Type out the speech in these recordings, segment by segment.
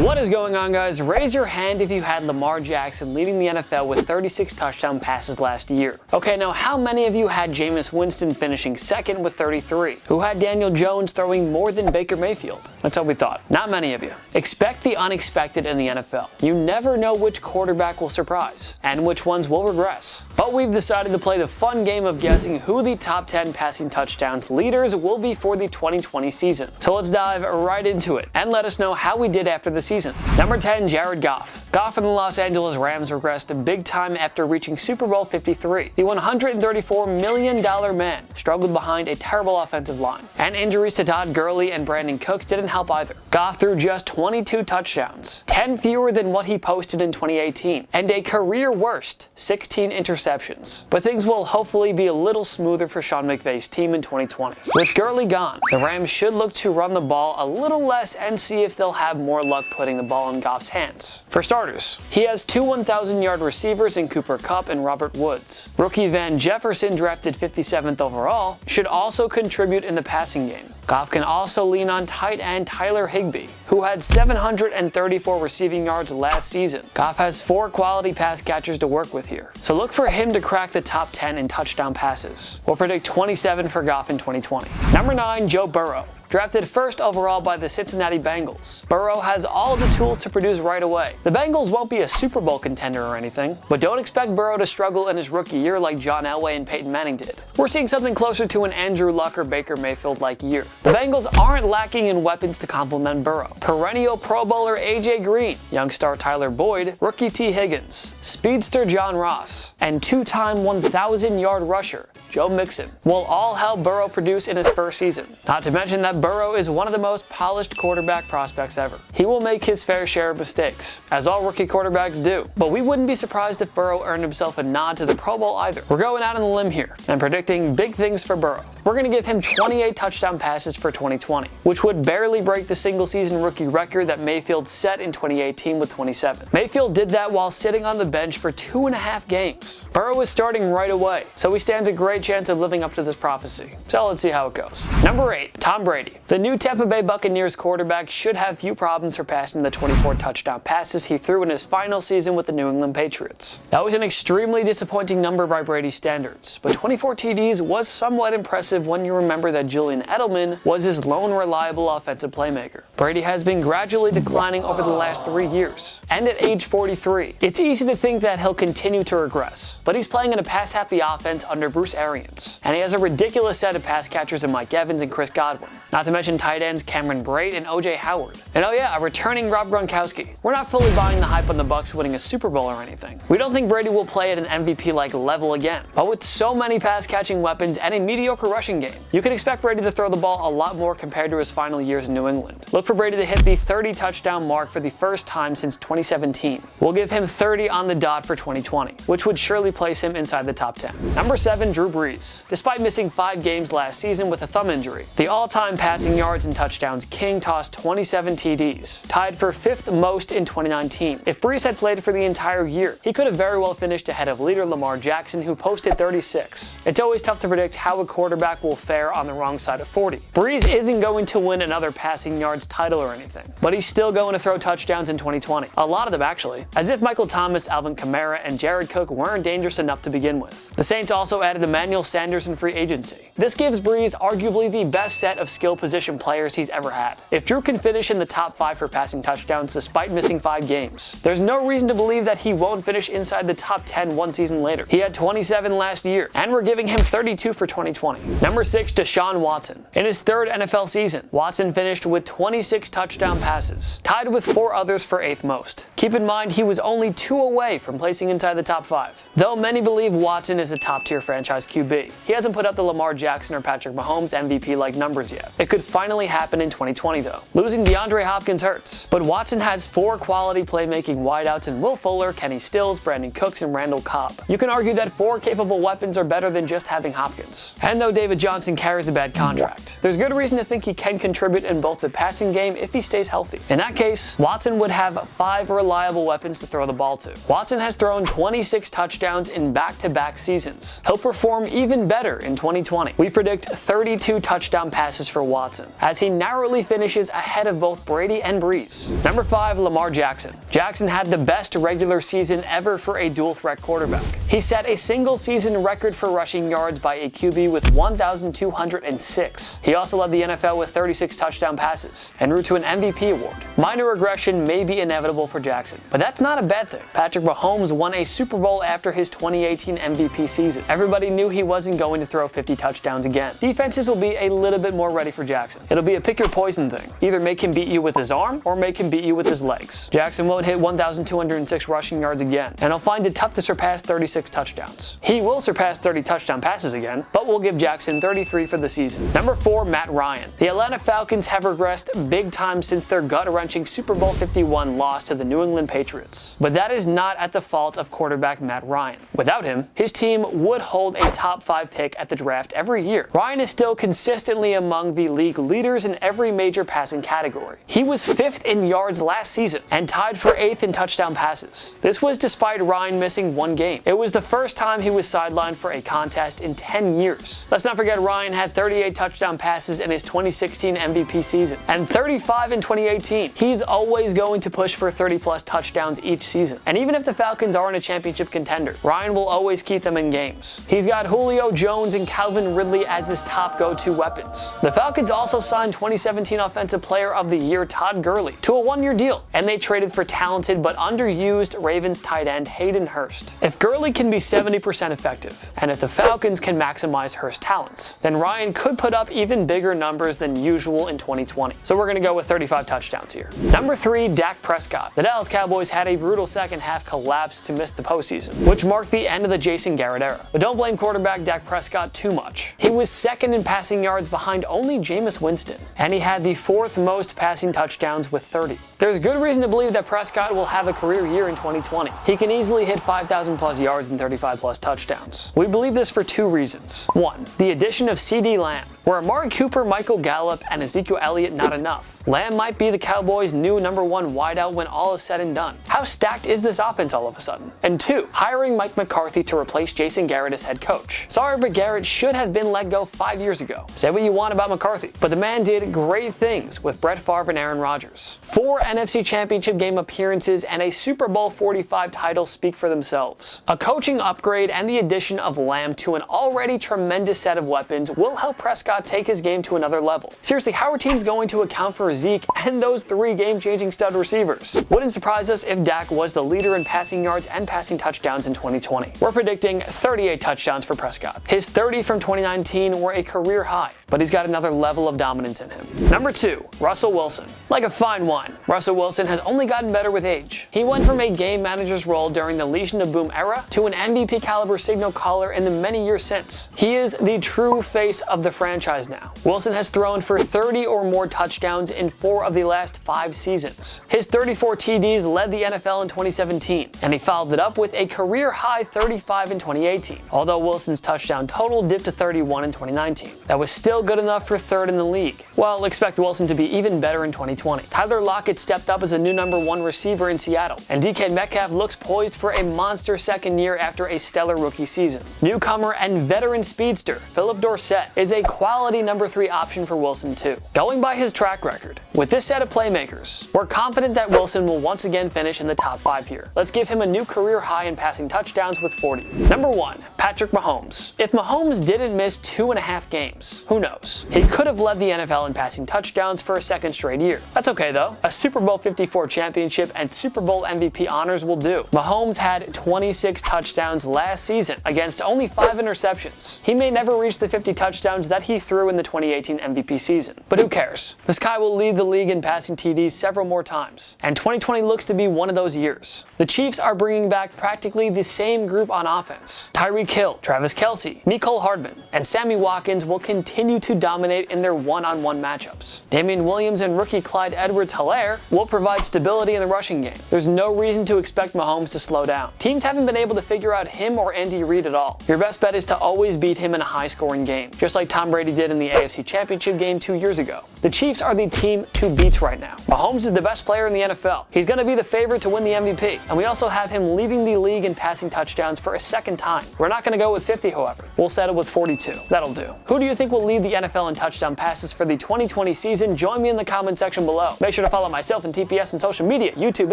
What is going on, guys? Raise your hand if you had Lamar Jackson leading the NFL with 36 touchdown passes last year. Okay, now how many of you had Jameis Winston finishing second with 33? Who had Daniel Jones throwing more than Baker Mayfield? That's what we thought. Not many of you. Expect the unexpected in the NFL. You never know which quarterback will surprise and which ones will regress. But we've decided to play the fun game of guessing who the top 10 passing touchdowns leaders will be for the 2020 season. So let's dive right into it and let us know how we did after the season. Number 10, Jared Goff. Goff and the Los Angeles Rams regressed big time after reaching Super Bowl 53. The $134 million man struggled behind a terrible offensive line, and injuries to Todd Gurley and Brandon Cooks didn't help either. Goff threw just 22 touchdowns, 10 fewer than what he posted in 2018, and a career worst 16 interceptions. But things will hopefully be a little smoother for Sean McVay's team in 2020. With Gurley gone, the Rams should look to run the ball a little less and see if they'll have more luck putting the ball in Goff's hands. For starters, he has two 1,000-yard receivers in Cooper Kupp and Robert Woods. Rookie Van Jefferson, drafted 57th overall, should also contribute in the passing game. Goff can also lean on tight end Tyler Higbee, who had 734 receiving yards last season. Goff has 4 quality pass catchers to work with here, so look for him to crack the top 10 in touchdown passes. We'll predict 27 for Goff in 2020. Number 9, Joe Burrow. Drafted first overall by the Cincinnati Bengals, Burrow has all the tools to produce right away. The Bengals won't be a Super Bowl contender or anything, but don't expect Burrow to struggle in his rookie year like John Elway and Peyton Manning did. We're seeing something closer to an Andrew Luck or Baker Mayfield-like year. The Bengals aren't lacking in weapons to complement Burrow. Perennial Pro Bowler A.J. Green, young star Tyler Boyd, rookie T. Higgins, speedster John Ross, and two-time 1,000-yard rusher Joe Mixon will all help Burrow produce in his first season. Not to mention that Burrow is one of the most polished quarterback prospects ever. He will make his fair share of mistakes, as all rookie quarterbacks do, but we wouldn't be surprised if Burrow earned himself a nod to the Pro Bowl either. We're going out on the limb here and predicting big things for Burrow. We're going to give him 28 touchdown passes for 2020, which would barely break the single-season rookie record that Mayfield set in 2018 with 27. Mayfield did that while sitting on the bench for 2.5 games. Burrow is starting right away, so he stands a great chance of living up to this prophecy. So let's see how it goes. Number 8, Tom Brady. The new Tampa Bay Buccaneers quarterback should have few problems surpassing the 24 touchdown passes he threw in his final season with the New England Patriots. That was an extremely disappointing number by Brady's standards, but 24 TDs was somewhat impressive when you remember that Julian Edelman was his lone reliable offensive playmaker. Brady has been gradually declining over the last 3 years, and at age 43, it's easy to think that he'll continue to regress, but he's playing in a pass-happy offense under Bruce Arians, and he has a ridiculous set of pass catchers in Mike Evans and Chris Godwin, not to mention tight ends Cameron Brate and O.J. Howard. And oh yeah, a returning Rob Gronkowski. We're not fully buying the hype on the Bucs winning a Super Bowl or anything. We don't think Brady will play at an MVP-like level again, but with so many pass-catching weapons and a mediocre rushing game, you can expect Brady to throw the ball a lot more compared to his final years in New England. Look for Brady to hit the 30 touchdown mark for the first time since 2017. We'll give him 30 on the dot for 2020, which would surely place him inside the top 10. Number 7, Drew Brees. Despite missing 5 games last season with a thumb injury, the all-time passing yards and touchdowns king tossed 27 TDs, tied for 5th most in 2019. If Brees had played for the entire year, he could have very well finished ahead of leader Lamar Jackson, who posted 36. It's always tough to predict how a quarterback will fare on the wrong side of 40. Brees isn't going to win another passing yards title or anything, but he's still going to throw touchdowns in 2020. A lot of them, actually. As if Michael Thomas, Alvin Kamara, and Jared Cook weren't dangerous enough to begin with. The Saints also added Emmanuel Sanders in free agency. This gives Brees arguably the best set of skill position players he's ever had. If Drew can finish in the top 5 for passing touchdowns despite missing 5 games, there's no reason to believe that he won't finish inside the top 10 one season later. He had 27 last year, and we're giving him 32 for 2020. Number 6, Deshaun Watson. In his 3rd NFL season, Watson finished with 26 touchdown passes, tied with 4 others for 8th most. Keep in mind he was only 2 away from placing inside the top 5. Though many believe Watson is a top-tier franchise QB, he hasn't put up the Lamar Jackson or Patrick Mahomes MVP-like numbers yet. It could finally happen in 2020 though. Losing DeAndre Hopkins hurts, but Watson has 4 quality playmaking wideouts in Will Fuller, Kenny Stills, Brandon Cooks, and Randall Cobb. You can argue that 4 capable weapons are better than just having Hopkins. And though David David Johnson carries a bad contract. There's good reason to think he can contribute in both the passing game if he stays healthy. In that case, Watson would have 5 reliable weapons to throw the ball to. Watson has thrown 26 touchdowns in back-to-back seasons. He'll perform even better in 2020. We predict 32 touchdown passes for Watson, as he narrowly finishes ahead of both Brady and Brees. Number 5, Lamar Jackson. Jackson had the best regular season ever for a dual-threat quarterback. He set a single-season record for rushing yards by a QB with 1,206. He also led the NFL with 36 touchdown passes, en route to an MVP award. Minor regression may be inevitable for Jackson, but that's not a bad thing. Patrick Mahomes won a Super Bowl after his 2018 MVP season. Everybody knew he wasn't going to throw 50 touchdowns again. Defenses will be a little bit more ready for Jackson. It'll be a pick your poison thing. Either make him beat you with his arm, or make him beat you with his legs. Jackson won't hit 1,206 rushing yards again, and he'll find it tough to surpass 36 touchdowns. He will surpass 30 touchdown passes again, but we'll give Jackson 33 for the season. Number 4, Matt Ryan. The Atlanta Falcons have regressed big time since their gut-wrenching Super Bowl 51 loss to the New England Patriots. But that is not at the fault of quarterback Matt Ryan. Without him, his team would hold a top 5 pick at the draft every year. Ryan is still consistently among the league leaders in every major passing category. He was 5th in yards last season and tied for 8th in touchdown passes. This was despite Ryan missing 1 game. It was the first time he was sidelined for a contest in 10 years. Let's not forget Ryan had 38 touchdown passes in his 2016 MVP season and 35 in 2018. He's always going to push for 30+ touchdowns each season. And even if the Falcons aren't a championship contender, Ryan will always keep them in games. He's got Julio Jones and Calvin Ridley as his top go-to weapons. The Falcons also signed 2017 Offensive Player of the Year Todd Gurley to a 1-year deal, and they traded for talented but underused Ravens tight end Hayden Hurst. If Gurley can be 70% effective, and if the Falcons can maximize Hurst's talents, then Ryan could put up even bigger numbers than usual in 2020. So we're going to go with 35 touchdowns here. Number 3, Dak Prescott. The Dallas Cowboys had a brutal second half collapse to miss the postseason, which marked the end of the Jason Garrett era. But don't blame quarterback Dak Prescott too much. He was 2nd in passing yards behind only Jameis Winston, and he had the 4th most passing touchdowns with 30. There's good reason to believe that Prescott will have a career year in 2020. He can easily hit 5,000+ yards and 35+ touchdowns. We believe this for 2 reasons. 1, the addition of CeeDee Lamb. Were Amari Cooper, Michael Gallup, and Ezekiel Elliott not enough? Lamb might be the Cowboys' new number 1 wideout when all is said and done. How stacked is this offense all of a sudden? And 2, hiring Mike McCarthy to replace Jason Garrett as head coach. Sorry, but Garrett should have been let go 5 years ago. Say what you want about McCarthy, but the man did great things with Brett Favre and Aaron Rodgers. 4 NFC Championship game appearances and a Super Bowl 45 title speak for themselves. A coaching upgrade and the addition of Lamb to an already tremendous set of weapons will help Prescott take his game to another level. Seriously, how are teams going to account for Zeke and those 3 game-changing stud receivers? Wouldn't surprise us if Dak was the leader in passing yards and passing touchdowns in 2020. We're predicting 38 touchdowns for Prescott. His 30 from 2019 were a career high, but he's got another level of dominance in him. Number 2, Russell Wilson. Like a fine wine, Russell Wilson has only gotten better with age. He went from a game manager's role during the Legion of Boom era to an MVP caliber signal caller in the many years since. He is the true face of the franchise now. Wilson has thrown for 30 or more touchdowns in 4 of the last 5 seasons. His 34 TDs led the NFL in 2017, and he followed it up with a career-high 35 in 2018, although Wilson's touchdown total dipped to 31 in 2019. That was still good enough for 3rd in the league. Well, expect Wilson to be even better in 2020. Tyler Lockett stepped up as a new number 1 receiver in Seattle, and DK Metcalf looks poised for a monster 2nd year after a stellar rookie season. Newcomer and veteran speedster Philip Dorsett is a quality number 3 option for Wilson too. Going by his track record, with this set of playmakers, we're confident that Wilson will once again finish in the top 5 here. Let's give him a new career high in passing touchdowns with 40. Number 1, Patrick Mahomes. If Mahomes didn't miss 2.5 games, who knows? He could have led the NFL in passing touchdowns for a 2nd straight year. That's okay though. A Super Bowl 54 championship and Super Bowl MVP honors will do. Mahomes had 26 touchdowns last season against only 5 interceptions. He may never reach the 50 touchdowns that he see through in the 2018 MVP season. But who cares? This guy will lead the league in passing TDs several more times, and 2020 looks to be one of those years. The Chiefs are bringing back practically the same group on offense. Tyreek Hill, Travis Kelce, Mecole Hardman, and Sammy Watkins will continue to dominate in their one-on-one matchups. Damian Williams and rookie Clyde Edwards-Helaire will provide stability in the rushing game. There's no reason to expect Mahomes to slow down. Teams haven't been able to figure out him or Andy Reid at all. Your best bet is to always beat him in a high-scoring game, just like Tom Brady did in the AFC Championship game 2 years ago. The Chiefs are the team to beat right now. Mahomes is the best player in the NFL. He's going to be the favorite to win the MVP, and we also have him leading the league in passing touchdowns for a second time. We're not going to go with 50, however. We'll settle with 42. That'll do. Who do you think will lead the NFL in touchdown passes for the 2020 season? Join me in the comment section below. Make sure to follow myself and TPS on social media, YouTube,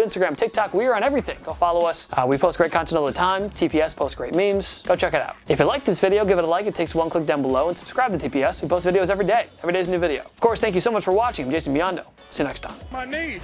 Instagram, TikTok. We are on everything. Go follow us. We post great content all the time. TPS posts great memes. Go check it out. If you like this video, give it a like. It takes one click down below, and subscribe to TPS. We post videos every day. Every day is a new video. Of course, thank you so much for watching. I'm Jason Biondo. See you next time. My knee.